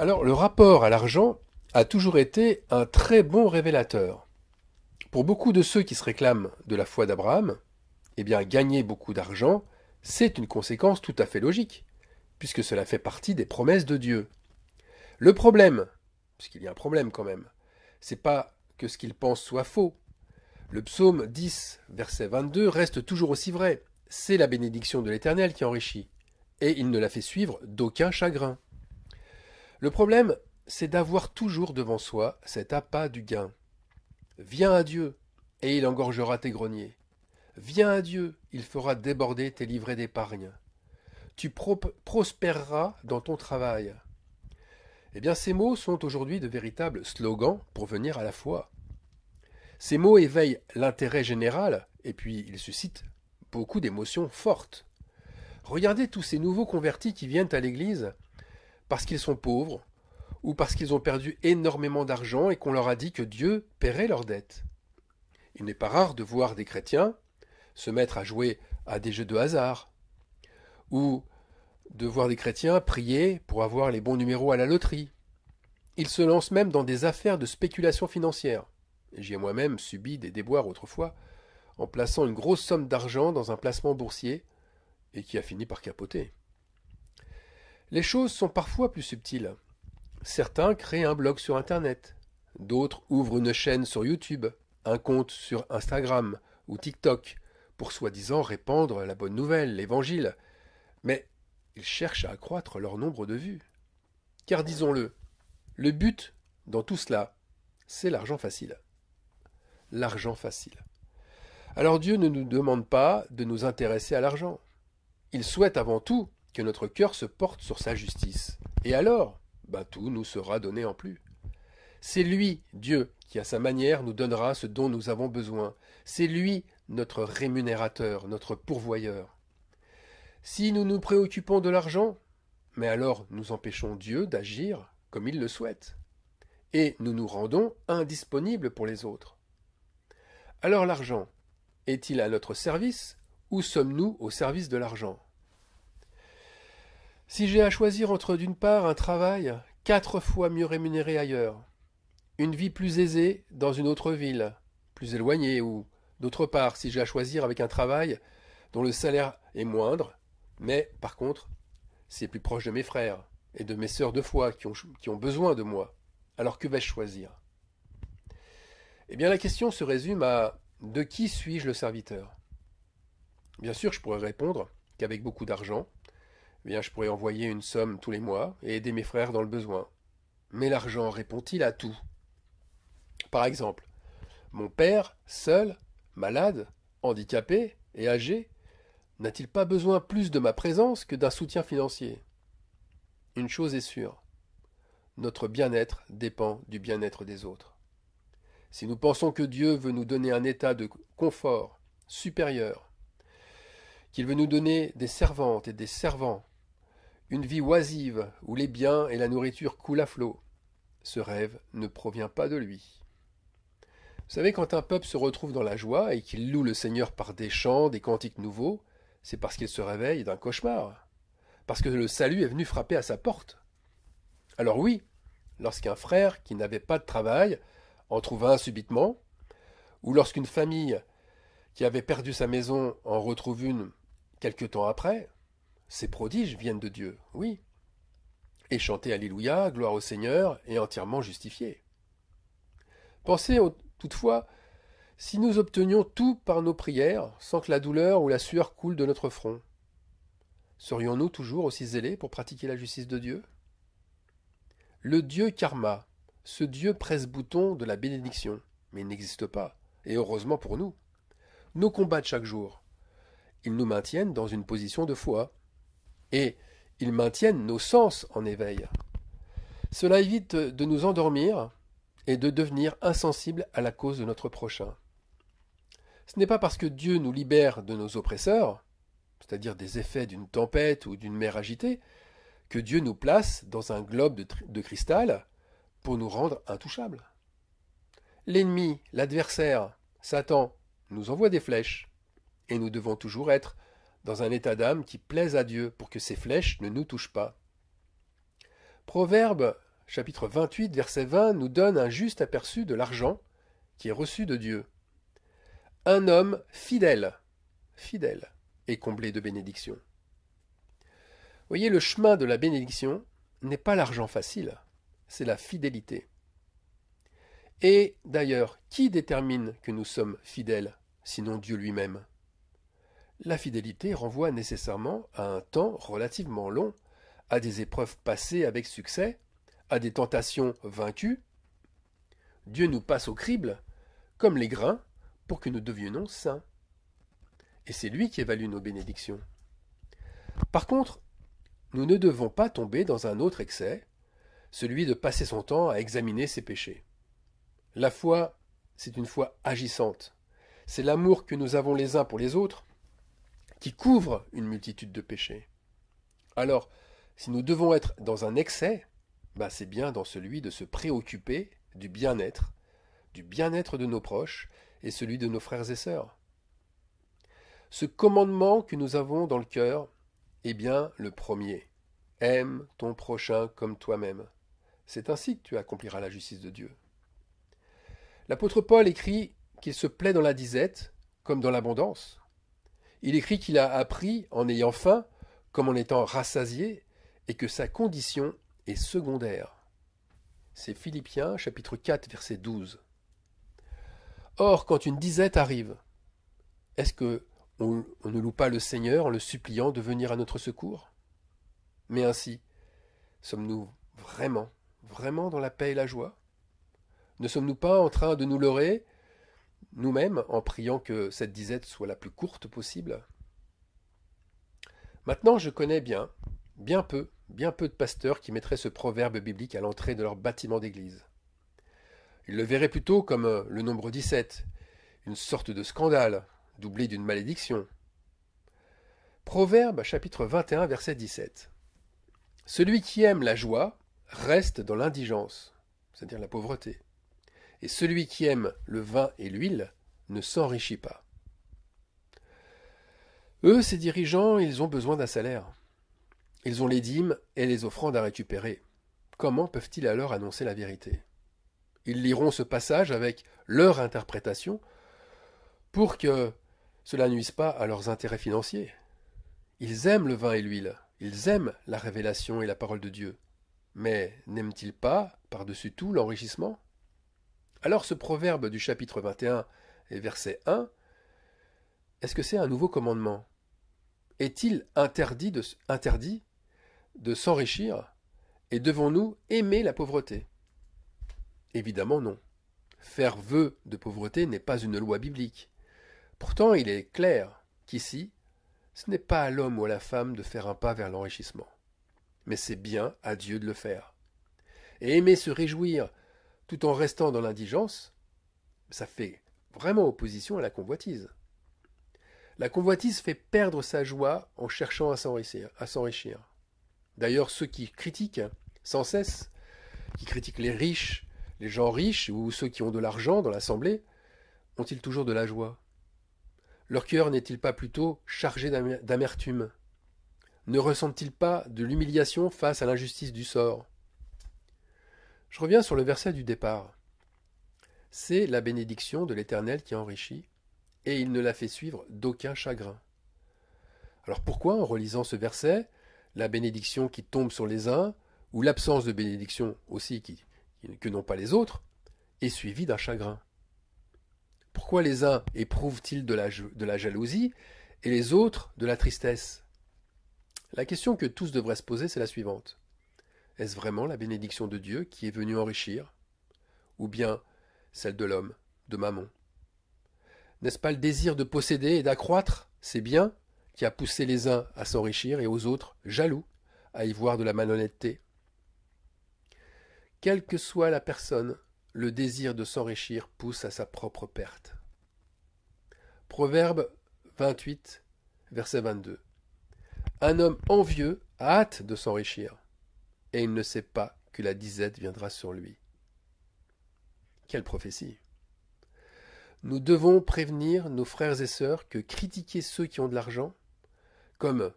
Alors, le rapport à l'argent a toujours été un très bon révélateur. Pour beaucoup de ceux qui se réclament de la foi d'Abraham, eh bien, gagner beaucoup d'argent, c'est une conséquence tout à fait logique, puisque cela fait partie des promesses de Dieu. Le problème, puisqu'il y a un problème quand même, c'est pas que ce qu'ils pensent soit faux. Le psaume 10, verset 22 reste toujours aussi vrai. C'est la bénédiction de l'Éternel qui enrichit, et il ne la fait suivre d'aucun chagrin. Le problème, c'est d'avoir toujours devant soi cet appât du gain. Viens à Dieu, et il engorgera tes greniers. Viens à Dieu, il fera déborder tes livrets d'épargne. Tu prospéreras dans ton travail. Eh bien, ces mots sont aujourd'hui de véritables slogans pour venir à la foi. Ces mots éveillent l'intérêt général, et puis ils suscitent beaucoup d'émotions fortes. Regardez tous ces nouveaux convertis qui viennent à l'Église parce qu'ils sont pauvres, ou parce qu'ils ont perdu énormément d'argent et qu'on leur a dit que Dieu paierait leurs dettes. Il n'est pas rare de voir des chrétiens se mettre à jouer à des jeux de hasard, ou de voir des chrétiens prier pour avoir les bons numéros à la loterie. Ils se lancent même dans des affaires de spéculation financière. J'y ai moi-même subi des déboires autrefois, en plaçant une grosse somme d'argent dans un placement boursier, et qui a fini par capoter. Les choses sont parfois plus subtiles. Certains créent un blog sur Internet, d'autres ouvrent une chaîne sur YouTube, un compte sur Instagram ou TikTok, pour soi-disant répandre la bonne nouvelle, l'évangile, mais ils cherchent à accroître leur nombre de vues. Car disons-le, le but dans tout cela, c'est l'argent facile. L'argent facile. Alors Dieu ne nous demande pas de nous intéresser à l'argent. Il souhaite avant tout que notre cœur se porte sur sa justice. Et alors, tout nous sera donné en plus. C'est lui, Dieu, qui à sa manière nous donnera ce dont nous avons besoin. C'est lui notre rémunérateur, notre pourvoyeur. Si nous nous préoccupons de l'argent, mais alors nous empêchons Dieu d'agir comme il le souhaite. Et nous nous rendons indisponibles pour les autres. Alors l'argent, est-il à notre service ou sommes-nous au service de l'argent? Si j'ai à choisir entre d'une part un travail 4 fois mieux rémunéré ailleurs, une vie plus aisée dans une autre ville, plus éloignée, ou d'autre part si j'ai à choisir avec un travail dont le salaire est moindre, mais par contre c'est plus proche de mes frères et de mes sœurs de foi qui ont besoin de moi, alors que vais-je choisir? Eh bien la question se résume à de qui suis-je le serviteur? Bien sûr, je pourrais répondre qu'avec beaucoup d'argent, eh bien, je pourrais envoyer une somme tous les mois et aider mes frères dans le besoin. Mais l'argent répond-il à tout? Par exemple, mon père, seul, malade, handicapé et âgé, n'a-t-il pas besoin plus de ma présence que d'un soutien financier? Une chose est sûre, notre bien-être dépend du bien-être des autres. Si nous pensons que Dieu veut nous donner un état de confort supérieur, qu'il veut nous donner des servantes et des servants, une vie oisive où les biens et la nourriture coulent à flot, ce rêve ne provient pas de lui. Vous savez, quand un peuple se retrouve dans la joie et qu'il loue le Seigneur par des chants, des cantiques nouveaux, c'est parce qu'il se réveille d'un cauchemar, parce que le salut est venu frapper à sa porte. Alors oui, lorsqu'un frère qui n'avait pas de travail en trouva un subitement, ou lorsqu'une famille qui avait perdu sa maison en retrouve une quelque temps après, ces prodiges viennent de Dieu, oui. Et chanter Alléluia, gloire au Seigneur, est entièrement justifié. Pensez toutefois, si nous obtenions tout par nos prières, sans que la douleur ou la sueur coule de notre front, serions-nous toujours aussi zélés pour pratiquer la justice de Dieu? Le Dieu karma, ce Dieu presse-bouton de la bénédiction, mais il n'existe pas, et heureusement pour nous. Nos combats de chaque jour, ils nous maintiennent dans une position de foi, et ils maintiennent nos sens en éveil. Cela évite de nous endormir et de devenir insensibles à la cause de notre prochain. Ce n'est pas parce que Dieu nous libère de nos oppresseurs, c'est-à-dire des effets d'une tempête ou d'une mer agitée, que Dieu nous place dans un globe de cristal pour nous rendre intouchables. L'ennemi, l'adversaire, Satan, nous envoie des flèches, et nous devons toujours être dans un état d'âme qui plaise à Dieu pour que ces flèches ne nous touchent pas. Proverbe chapitre 28, verset 20, nous donne un juste aperçu de l'argent qui est reçu de Dieu. Un homme fidèle, fidèle, est comblé de bénédictions. Voyez, le chemin de la bénédiction n'est pas l'argent facile, c'est la fidélité. Et d'ailleurs, qui détermine que nous sommes fidèles, sinon Dieu lui-même? La fidélité renvoie nécessairement à un temps relativement long, à des épreuves passées avec succès, à des tentations vaincues. Dieu nous passe au crible, comme les grains, pour que nous devenions saints. Et c'est lui qui évalue nos bénédictions. Par contre, nous ne devons pas tomber dans un autre excès, celui de passer son temps à examiner ses péchés. La foi, c'est une foi agissante. C'est l'amour que nous avons les uns pour les autres qui couvre une multitude de péchés. Alors, si nous devons être dans un excès, c'est bien dans celui de se préoccuper du bien-être de nos proches et celui de nos frères et sœurs. Ce commandement que nous avons dans le cœur est bien le premier. Aime ton prochain comme toi-même. C'est ainsi que tu accompliras la justice de Dieu. L'apôtre Paul écrit qu'il se plaît dans la disette comme dans l'abondance. Il écrit qu'il a appris en ayant faim comme en étant rassasié et que sa condition est secondaire. C'est Philippiens chapitre 4 verset 12. Or, quand une disette arrive, est-ce que on ne loue pas le Seigneur en le suppliant de venir à notre secours? Mais ainsi, sommes-nous vraiment dans la paix et la joie? Ne sommes-nous pas en train de nous leurrer nous-mêmes en priant que cette disette soit la plus courte possible? Maintenant, je connais bien peu de pasteurs qui mettraient ce proverbe biblique à l'entrée de leur bâtiment d'église. Ils le verraient plutôt comme le nombre 17, une sorte de scandale, doublé d'une malédiction. Proverbe chapitre 21 verset 17. Celui qui aime la joie reste dans l'indigence, c'est-à-dire la pauvreté. Et celui qui aime le vin et l'huile ne s'enrichit pas. Eux, ces dirigeants, ils ont besoin d'un salaire. Ils ont les dîmes et les offrandes à récupérer. Comment peuvent-ils alors annoncer la vérité? Ils liront ce passage avec leur interprétation pour que cela nuise pas à leurs intérêts financiers. Ils aiment le vin et l'huile, ils aiment la révélation et la parole de Dieu. Mais n'aiment-ils pas, par-dessus tout, l'enrichissement? Alors ce proverbe du chapitre 21 et verset 1, est-ce que c'est un nouveau commandement? Est-il interdit de s'enrichir? Et devons-nous aimer la pauvreté? Évidemment non. Faire vœu de pauvreté n'est pas une loi biblique. Pourtant, il est clair qu'ici, ce n'est pas à l'homme ou à la femme de faire un pas vers l'enrichissement. Mais c'est bien à Dieu de le faire. Et aimer se réjouir tout en restant dans l'indigence, ça fait vraiment opposition à la convoitise. La convoitise fait perdre sa joie en cherchant à s'enrichir. D'ailleurs, ceux qui critiquent sans cesse, qui critiquent les riches, les gens riches ou ceux qui ont de l'argent dans l'assemblée, ont-ils toujours de la joie? Leur cœur n'est-il pas plutôt chargé d'amertume? Ne ressentent-ils pas de l'humiliation face à l'injustice du sort? Je reviens sur le verset du départ. C'est la bénédiction de l'Éternel qui enrichit, et il ne la fait suivre d'aucun chagrin. Alors pourquoi, en relisant ce verset, la bénédiction qui tombe sur les uns, ou l'absence de bénédiction aussi que n'ont pas les autres, est suivie d'un chagrin? Pourquoi les uns éprouvent-ils de la jalousie et les autres de la tristesse? La question que tous devraient se poser, c'est la suivante. Est-ce vraiment la bénédiction de Dieu qui est venue enrichir? Ou bien celle de l'homme, de Mammon? N'est-ce pas le désir de posséder et d'accroître ces biens qui a poussé les uns à s'enrichir et aux autres, jaloux, à y voir de la malhonnêteté? Quelle que soit la personne, le désir de s'enrichir pousse à sa propre perte. Proverbe 28, verset 22. Un homme envieux a hâte de s'enrichir, et il ne sait pas que la disette viendra sur lui. Quelle prophétie! Nous devons prévenir nos frères et sœurs que critiquer ceux qui ont de l'argent, comme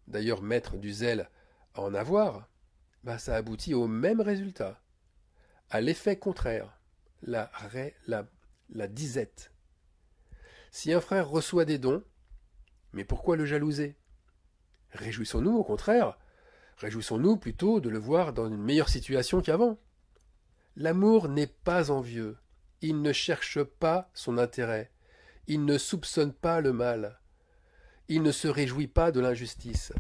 d'ailleurs mettre du zèle à en avoir, ça aboutit au même résultat, à l'effet contraire, la disette. Si un frère reçoit des dons, mais pourquoi le jalouser? Réjouissons-nous, au contraire, réjouissons-nous plutôt de le voir dans une meilleure situation qu'avant. L'amour n'est pas envieux, il ne cherche pas son intérêt, il ne soupçonne pas le mal, il ne se réjouit pas de l'injustice.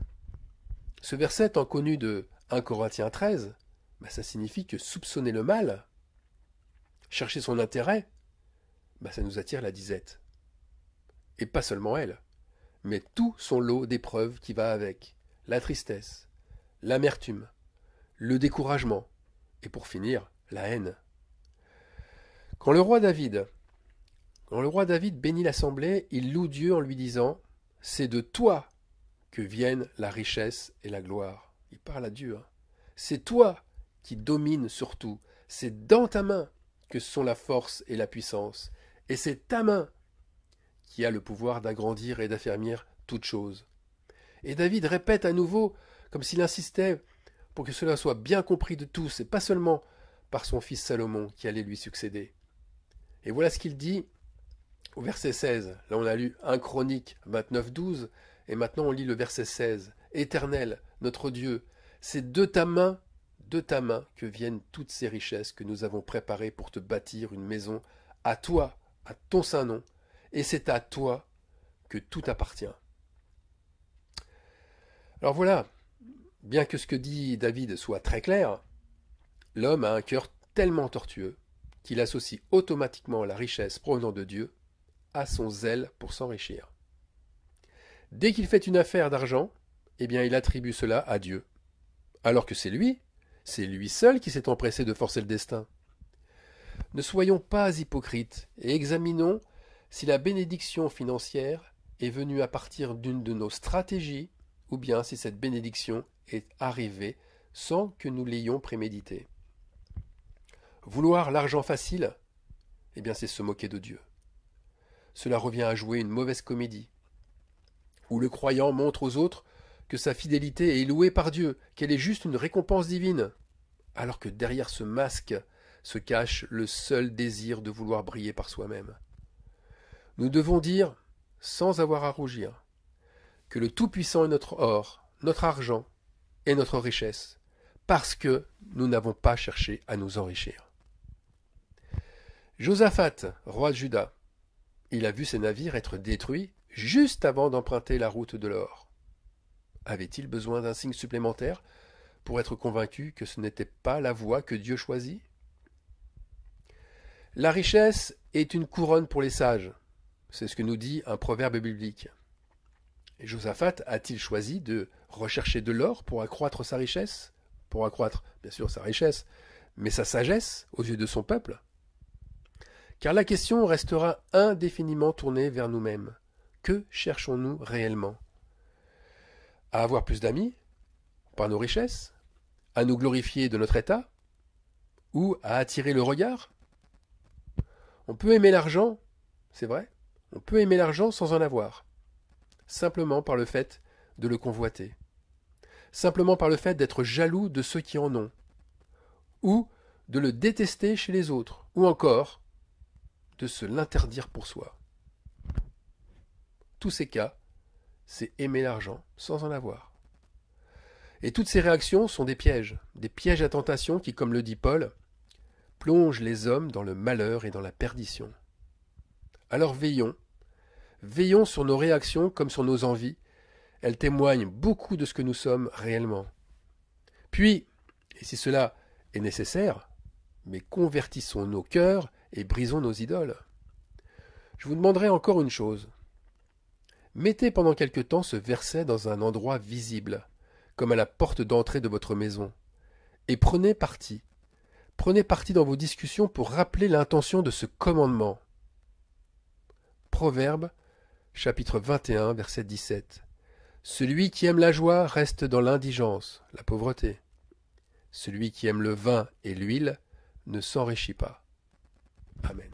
Ce verset étant connu de 1 Corinthiens 13, ça signifie que soupçonner le mal, chercher son intérêt, ça nous attire la disette. Et pas seulement elle, mais tout son lot d'épreuves qui va avec, la tristesse, l'amertume, le découragement, et pour finir, la haine. Quand le roi David bénit l'assemblée, il loue Dieu en lui disant « C'est de toi que viennent la richesse et la gloire. » Il parle à Dieu. C'est toi qui domines sur tout. C'est dans ta main que sont la force et la puissance. Et c'est ta main qui a le pouvoir d'agrandir et d'affermir toutes choses. Et David répète à nouveau, comme s'il insistait pour que cela soit bien compris de tous, et pas seulement par son fils Salomon qui allait lui succéder. Et voilà ce qu'il dit au verset 16. Là on a lu 1 Chronique 29-12, et maintenant on lit le verset 16. Éternel, notre Dieu, c'est de ta main que viennent toutes ces richesses que nous avons préparées pour te bâtir une maison à toi, à ton saint nom, et c'est à toi que tout appartient. Alors voilà, bien que ce que dit David soit très clair, l'homme a un cœur tellement tortueux qu'il associe automatiquement la richesse provenant de Dieu à son zèle pour s'enrichir. Dès qu'il fait une affaire d'argent, il attribue cela à Dieu, alors que c'est lui seul qui s'est empressé de forcer le destin. Ne soyons pas hypocrites et examinons si la bénédiction financière est venue à partir d'une de nos stratégies ou bien si cette bénédiction est arrivée sans que nous l'ayons préméditée. Vouloir l'argent facile, c'est se moquer de Dieu. Cela revient à jouer une mauvaise comédie, où le croyant montre aux autres que sa fidélité est louée par Dieu, qu'elle est juste une récompense divine, alors que derrière ce masque se cache le seul désir de vouloir briller par soi-même. Nous devons dire, sans avoir à rougir, que le Tout-Puissant est notre or, notre argent et notre richesse, parce que nous n'avons pas cherché à nous enrichir. Josaphat, roi de Juda, il a vu ses navires être détruits juste avant d'emprunter la route de l'or. Avait-il besoin d'un signe supplémentaire pour être convaincu que ce n'était pas la voie que Dieu choisit? La richesse est une couronne pour les sages. C'est ce que nous dit un proverbe biblique. Et Josaphat a-t-il choisi de rechercher de l'or pour accroître sa richesse? Pour accroître, bien sûr, sa richesse, mais sa sagesse aux yeux de son peuple? Car la question restera indéfiniment tournée vers nous-mêmes. Que cherchons-nous réellement? À avoir plus d'amis? Par nos richesses? À nous glorifier de notre état? Ou à attirer le regard? On peut aimer l'argent, c'est vrai, on peut aimer l'argent sans en avoir, simplement par le fait de le convoiter, simplement par le fait d'être jaloux de ceux qui en ont, ou de le détester chez les autres, ou encore de se l'interdire pour soi. Tous ces cas, c'est aimer l'argent sans en avoir. Et toutes ces réactions sont des pièges à tentation qui, comme le dit Paul, plongent les hommes dans le malheur et dans la perdition. Alors veillons sur nos réactions comme sur nos envies, elles témoignent beaucoup de ce que nous sommes réellement. Puis, et si cela est nécessaire, mais convertissons nos cœurs et brisons nos idoles. Je vous demanderai encore une chose. Mettez pendant quelque temps ce verset dans un endroit visible, comme à la porte d'entrée de votre maison, et prenez parti dans vos discussions pour rappeler l'intention de ce commandement. Proverbe, chapitre 21, verset 17. Celui qui aime la joie reste dans l'indigence, la pauvreté. Celui qui aime le vin et l'huile ne s'enrichit pas. Amen.